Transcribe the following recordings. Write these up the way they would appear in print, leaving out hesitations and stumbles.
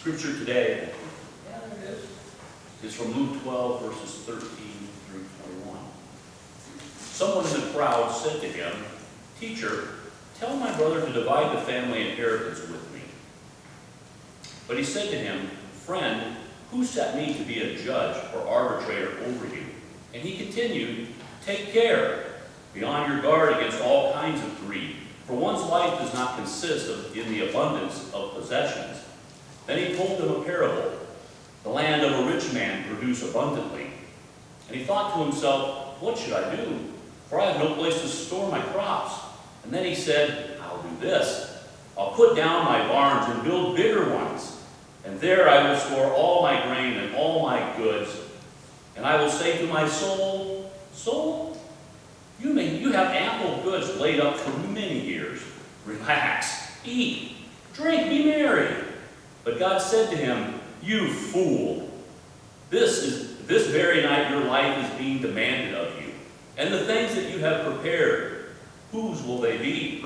Scripture today is from Luke 12, verses 13 through 21. Someone in the crowd said to him, "Teacher, tell my brother to divide the family inheritance with me." But he said to him, "Friend, who set me to be a judge or arbitrator over you?" And he continued, "Take care. Be on your guard against all kinds of greed, for one's life does not consist in the abundance of possessions." Then he told them a parable. The land of a rich man produced abundantly. And he thought to himself, "What should I do? For I have no place to store my crops." And then he said, "I'll do this. I'll put down my barns and build bigger ones. And there I will store all my grain and all my goods. And I will say to my soul, Soul, you have ample goods laid up for many years. Relax, eat, drink, be merry." But God said to him, "You fool, this very night your life is being demanded of you. And the things that you have prepared, whose will they be?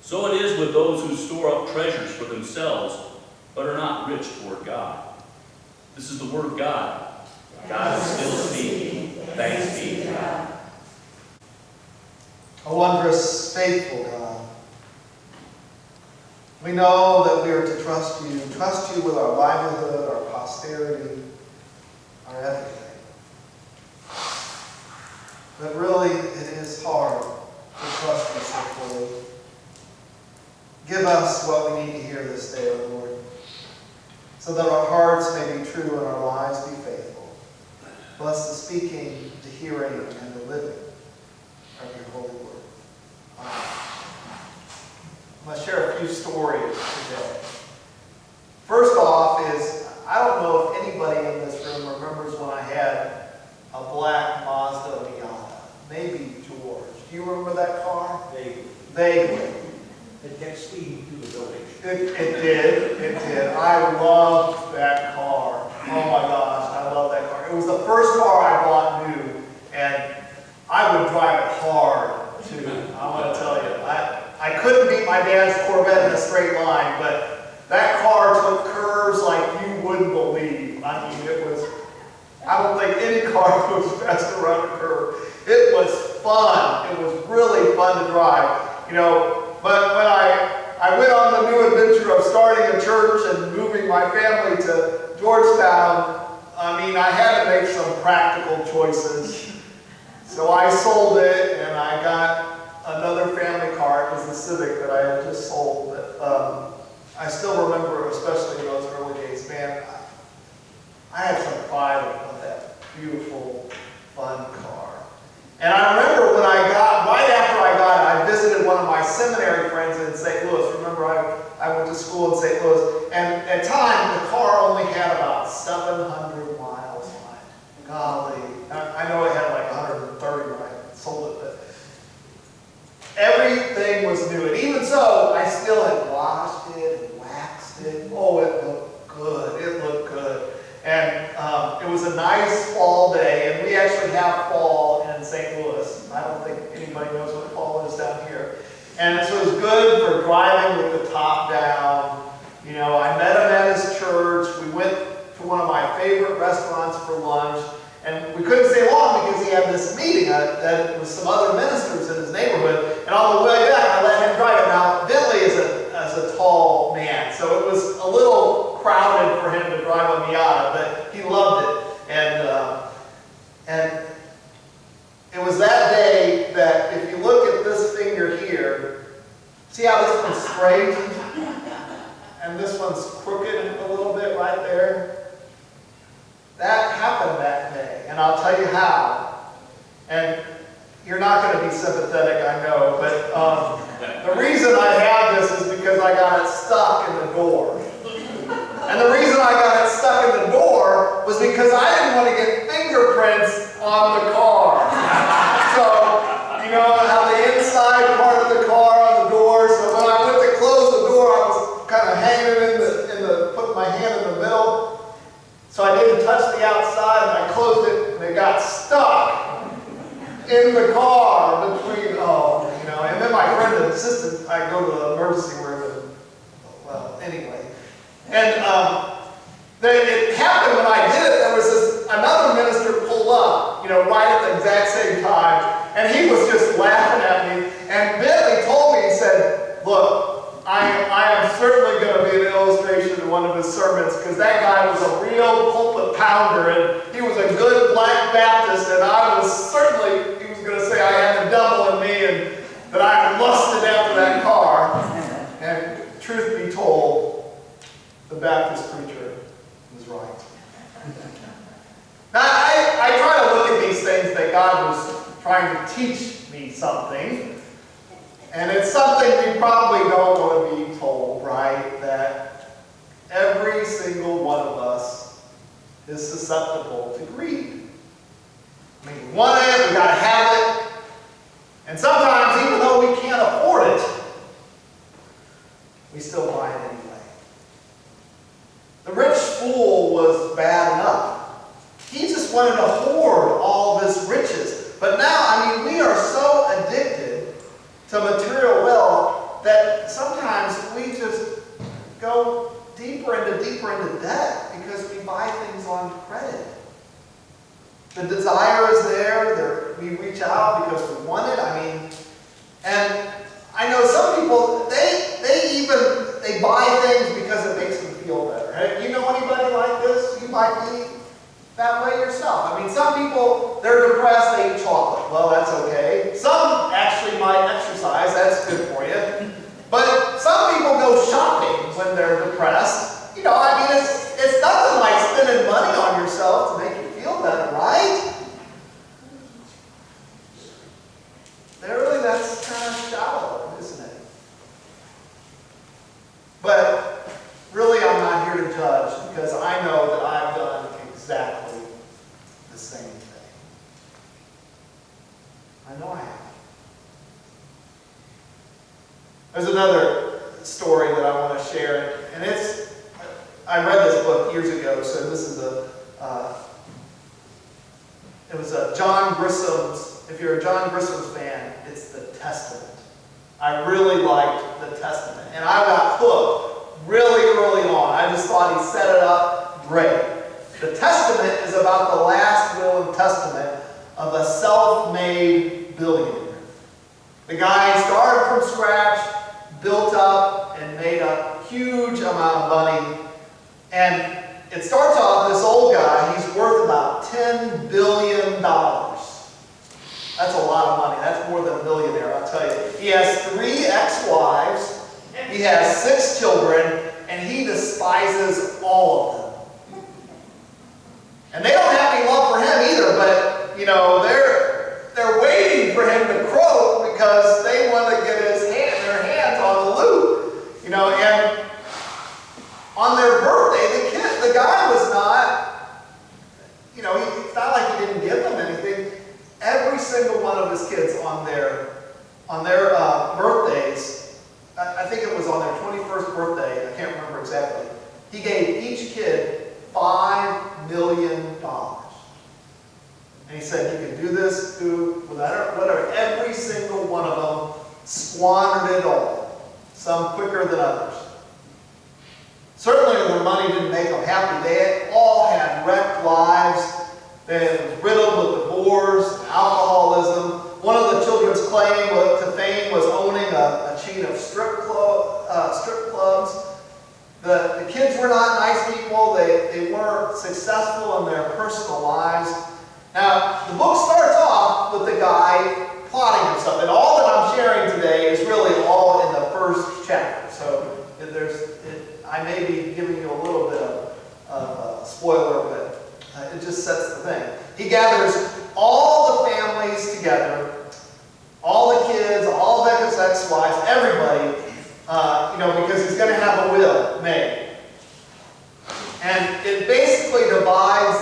So it is with those who store up treasures for themselves, but are not rich toward God." This is the word of God. God is still speaking. Thanks be to God. A wondrous, faithful God. We know that we are to trust you with our livelihood, our posterity, our everything. But really, it is hard to trust you so fully. Give us what we need to hear this day, O Lord, so that our hearts may be true and our lives be faithful. Bless the speaking, the hearing, and the living of your holy word. Amen. I'm going to share a few stories today. First off is, I don't know if anybody in this room remembers when I had a black Mazda Miata. Maybe George. Do you remember that car? Vaguely. It kept speeding through the village. It did. I loved that car. Oh my gosh, I love that car. It was the first car I bought new, and I would drive it hard too. I want to tell you, I couldn't beat my dad's Corvette in a straight line, but that car took curves like you wouldn't believe. I mean, I don't think any car goes fast around a curve. It was fun. It was really fun to drive. But when I went on the new adventure of starting a church and moving my family to Georgetown, I had to make some practical choices. So I sold it and I got another family car. It was the Civic that I had just sold. But I still remember, especially in those early days, man, I had some pride of that beautiful, fun car. And I remember right after I got it, I visited one of my seminary friends in St. Louis. Remember, I went to school in St. Louis. And at the time, the car only had about 700 miles on it. Golly. I know it had like 130 when I sold it, but everything was new. And even so, I still had washed it and waxed it. Oh, it looked good. It looked good. And it was a nice fall day, and we actually have fall in St. Louis. I don't think anybody knows what fall is down here. And so it was good for driving with the top down. I met him at his church. We went to one of my favorite restaurants for lunch, and we couldn't stay long because he had this meeting that with some other ministers in his neighborhood. And on the way back, I let him drive it. Now, Bentley is a tall man, so it was a little crowded for him to drive a Miata, but he loved it. And it was that day that if you look at this finger here, see how this one's straight and this one's crooked a little bit right there? That happened that day, and I'll tell you how. And you're not going to be sympathetic, I know, but the reason I have this is because I got it stuck in the door. And the reason I got it stuck in the door was because I didn't want to get fingerprints on the car. So, how the inside part of the car on the door, so when I went to close the door, I was kind of hanging putting my hand in the middle. So I didn't touch the outside, and I closed it, and it got stuck in the car between, and then my friend insisted I go to the emergency room, and, well, anyway. And It happened when I did it. There was another minister pulled up, right at the exact same time, and he was just laughing at me. And Bentley told me, he said, "Look, I am certainly going to be an illustration in one of his sermons, because that guy was a real pulpit pounder, and he was a good Black Baptist, and I was certainly," he was going to say, "I had the devil in me, and that I lusted after that car." And truth be told, the Baptist preacher was right. Now, I try to look at these things that God was trying to teach me something. And it's something we probably don't want to be told, right? That every single one of us is susceptible to greed. I mean, we want it, we got to have it. And sometimes, even though we can't afford it, we still buy it anyway. The rich fool was bad enough. He just wanted to hoard all this riches. But now, we are so addicted to material wealth that sometimes we just go deeper into debt because we buy things on credit. The desire is there. We reach out because we want it. And I know some people, they buy things because it makes them feel better. Hey, you know anybody like this? You might be that way yourself. Some people, they're depressed, they eat chocolate. Well, that's okay. Some actually might exercise. That's good for you. But some people go shopping when they're depressed. It's nothing like spending money on yourself to make you feel better, right? Really, that's kind of shallow, isn't it? But really, I'm not here to judge, because I know that I've done exactly the same thing. I know I have. There's another story that I want to share, and I read this book years ago, so this is it was a John Grissom's, if you're a John Grissom's fan, it's The Testament. I really liked The Testament, and I got hooked really early on. I just thought he set it up great. The Testament is about the last will and testament of a self-made billionaire. The guy started from scratch, built up, and made a huge amount of money. And it starts off, this old guy, he's worth about $10 billion. That's a lot of money. That's more than a millionaire, I'll tell you. He has 3 ex-wives, he has 6 children, and he despises all of them. And they don't have any love for him either, but, they're waiting for him to croak because they want to get their hands on the loot. And on their birthday, the guy was not, it's not like he didn't give them anything. Every single one of his kids on their birthdays, I think it was on their 21st birthday, I can't remember exactly, he gave each kid $5 million. And he said, you can do this, whatever. Every single one of them squandered it all, some quicker than others. Certainly their money didn't make them happy. They all had wrecked lives. They were riddled with divorce, alcoholism. One of the children's claim to fame was owning a chain of strip clubs. The kids were not nice people. They weren't successful in their personal lives. Now, the book starts off with the guy plotting himself. And all that I'm sharing today is really all in the first chapter. So I may be giving you a little bit of a spoiler, but it just sets the thing. He gathers all the families together, all the kids, all of his ex-wives, everybody, because he's going to have a will made. And it basically divides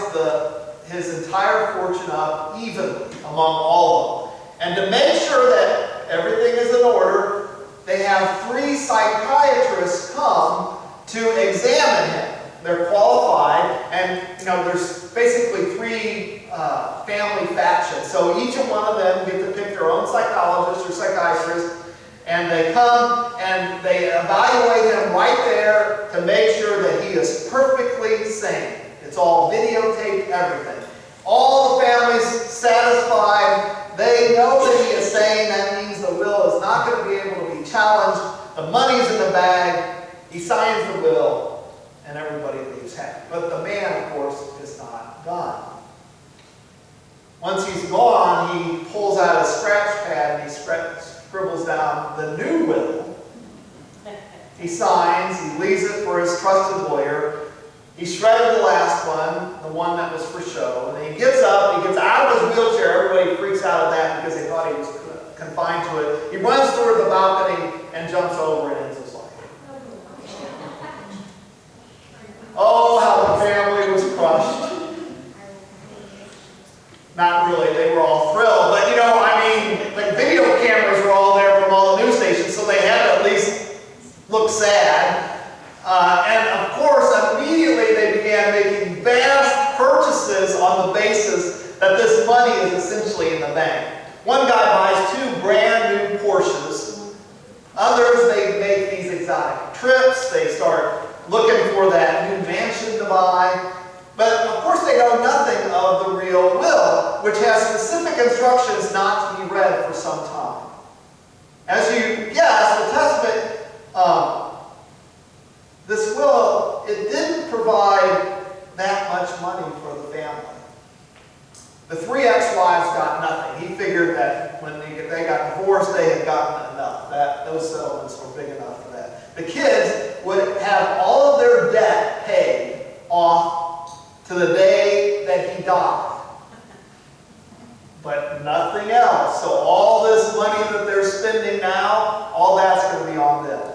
his entire fortune up evenly among all of them. And to make sure that everything is in order, they have 3 psychiatrists come to examine him. They're qualified, and there's basically 3 family factions. So each one of them get to pick their own psychologist or psychiatrist, and they come and they evaluate him right there to make sure that he is perfectly sane. It's all videotaped, everything. All the family's satisfied. They know that he is sane. That means the will is not going to be able to be challenged. The money's in the bag. He signs the will, and everybody leaves happy. But the man, of course, is not gone. Once he's gone, he pulls out his scratch pad and he scribbles down the new will. He signs, he leaves it for his trusted lawyer. He shredded the last one, the one that was for show, and then he gets up, he gets out of his wheelchair. Everybody freaks out at that because they thought he was confined to it. He runs toward the balcony and jumps over and ends his life. Oh, how the family was crushed. Not really, they were all thrilled, but the video cameras were all there from all the news stations, so they had to at least look sad. And of course, immediately they began making vast purchases on the basis that this money is essentially in the bank. One guy buys 2 brand new Porsches. Others, they make these exotic trips. They start looking for that new mansion to buy. But of course, they know nothing of the real will, which has specific instructions not to be read for some time. As you guess, the Testament, this will, it didn't provide that much money for the family. The 3 ex-wives got nothing. He figured that when they got divorced, they had gotten enough. Those settlements were big enough for that. The kids would have all of their debt paid off to the day that he died. But nothing else. So all this money that they're spending now, all that's going to be on them.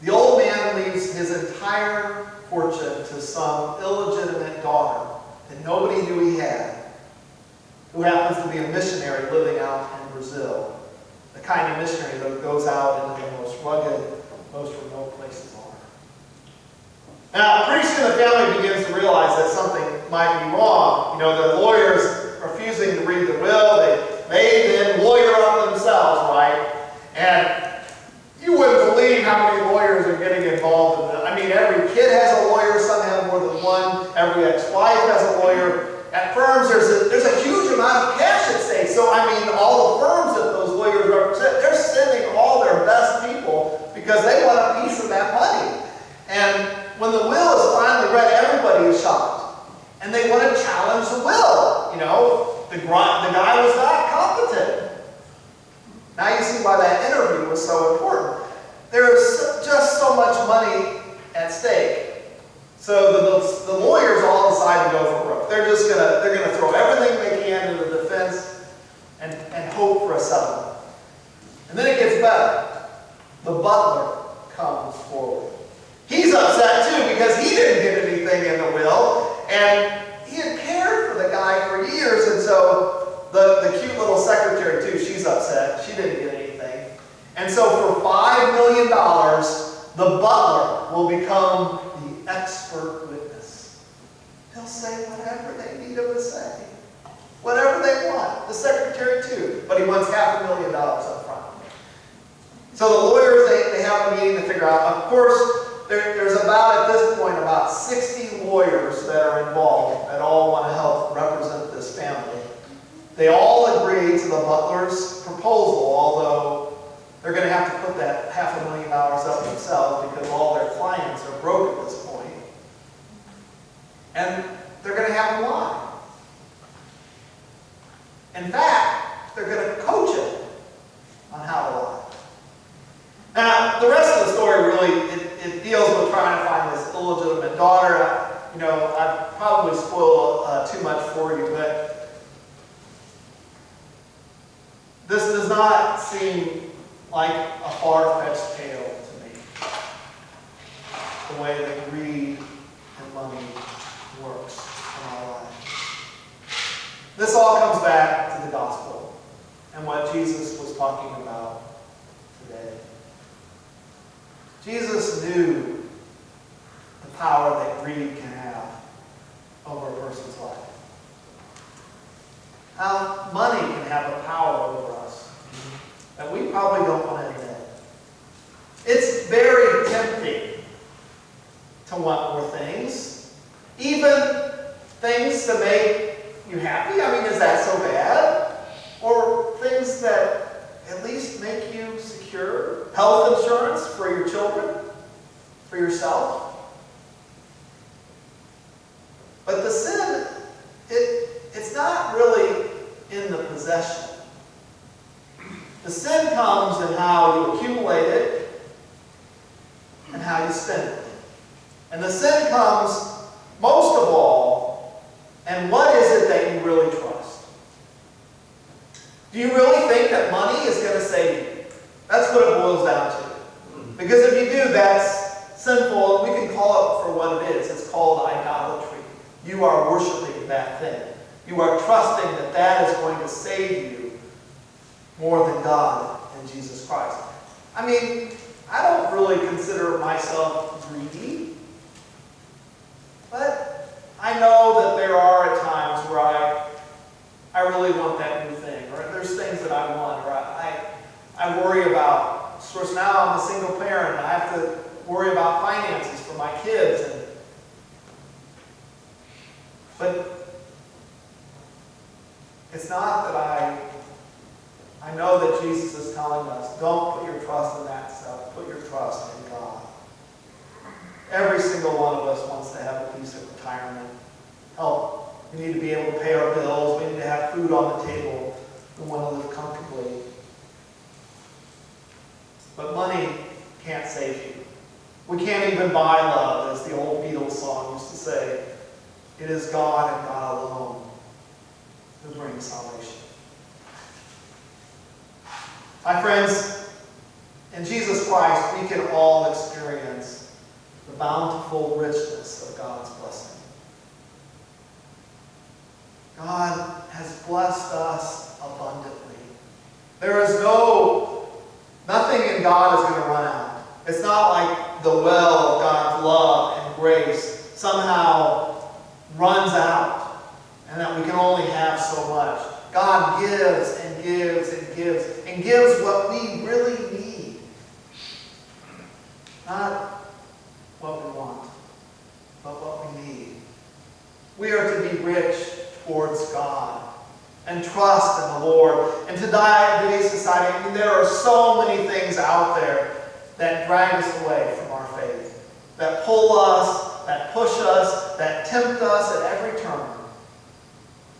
The old man leaves his entire fortune to some illegitimate daughter that nobody knew he had, who happens to be a missionary living out in Brazil. The kind of missionary that goes out into the most rugged, most remote places on earth. Now, pretty soon the family begins to realize that something might be wrong. The lawyers refusing to read the will, they then lawyer up themselves, right? And you wouldn't believe how many lawyers are getting involved in that. Every kid has a lawyer, some have more than one, every ex-wife has a lawyer. At firms, there's a huge amount of cash at stake. So, all the firms that those lawyers represent, they're sending all their best people because they want a piece of that money. And when the will is finally read, everybody is shocked. And they want to challenge the will. The guy was not competent. Now you see why that interview was so important. There is just so much money at stake. So the lawyers all decide to go for broke. They're going to throw everything they can into the defense and hope for a settlement. And then it gets better. The butler comes forward. He's upset too because he didn't get anything in the will, and he had cared for the guy for years, and so the cute little secretary too, she's upset. She didn't get anything. And so for $5 million, the butler will become the expert witness. He'll say whatever they need him to say. Whatever they want. The secretary too. But he wants $500,000 up front. So the lawyers, they have a meeting to figure out. Of course, there's at this point, about 60 lawyers that are involved that all want to help represent this family. They all agree to the butler's proposal, although they're going to have to put that $500,000 up themselves because all their clients are broke at this point. And they're going to have him lie. In fact, they're going to coach him on how to lie. Now, the rest of the story really, it deals with trying to find this illegitimate daughter. I'd probably spoil too much for you, but this does not seem like a far-fetched tale to me. The way that greed and money works in our lives. This all comes back to the gospel and what Jesus was talking about today. Jesus knew the power that greed can have over a person's life. How money can have a power over us that we probably don't want to admit. It's very tempting to make you happy? I mean, is that so bad? Or things that at least make you secure? Health insurance for your children? For yourself? But the sin, it's not really in the possession. The sin comes in how you accumulate it and how you spend it. And the sin comes, most of all, and what is it that you really trust? Do you really think that money is going to save you? That's what it boils down to. Because if you do, that's sinful. We can call it for what it is. It's called idolatry. You are worshiping that thing. You are trusting that that is going to save you more than God and Jesus Christ. I mean, I don't really consider myself greedy. But I know that there are at times where I really want that new thing. Or there's things that I want. Or I worry about. Of course, now I'm a single parent. And I have to worry about finances for my kids. But it's not that I know that Jesus is telling us, don't put your trust in that stuff. Put your trust in God. Every single one of us wants to have a decent retirement. Help. We need to be able to pay our bills. We need to have food on the table. We want to live comfortably. But money can't save you. We can't even buy love, as the old Beatles song used to say. It is God and God alone who brings salvation. My friends, in Jesus Christ, we can all experience the bountiful richness of God's blessing. God has blessed us abundantly. There is nothing in God is going to run out. It's not like the well of God's love and grace somehow runs out and that we can only have so much. God gives and gives and gives and gives what we really need. Not what we want, but what we need. We are to be rich towards God and trust in the Lord. And today's society, I mean, there are so many things out there that drag us away from our faith, that pull us, that push us, that tempt us at every turn.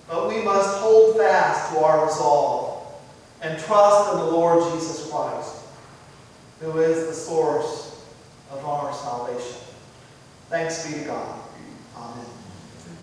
But we must hold fast to our resolve and trust in the Lord Jesus Christ, who is the source of our salvation. Thanks be to God.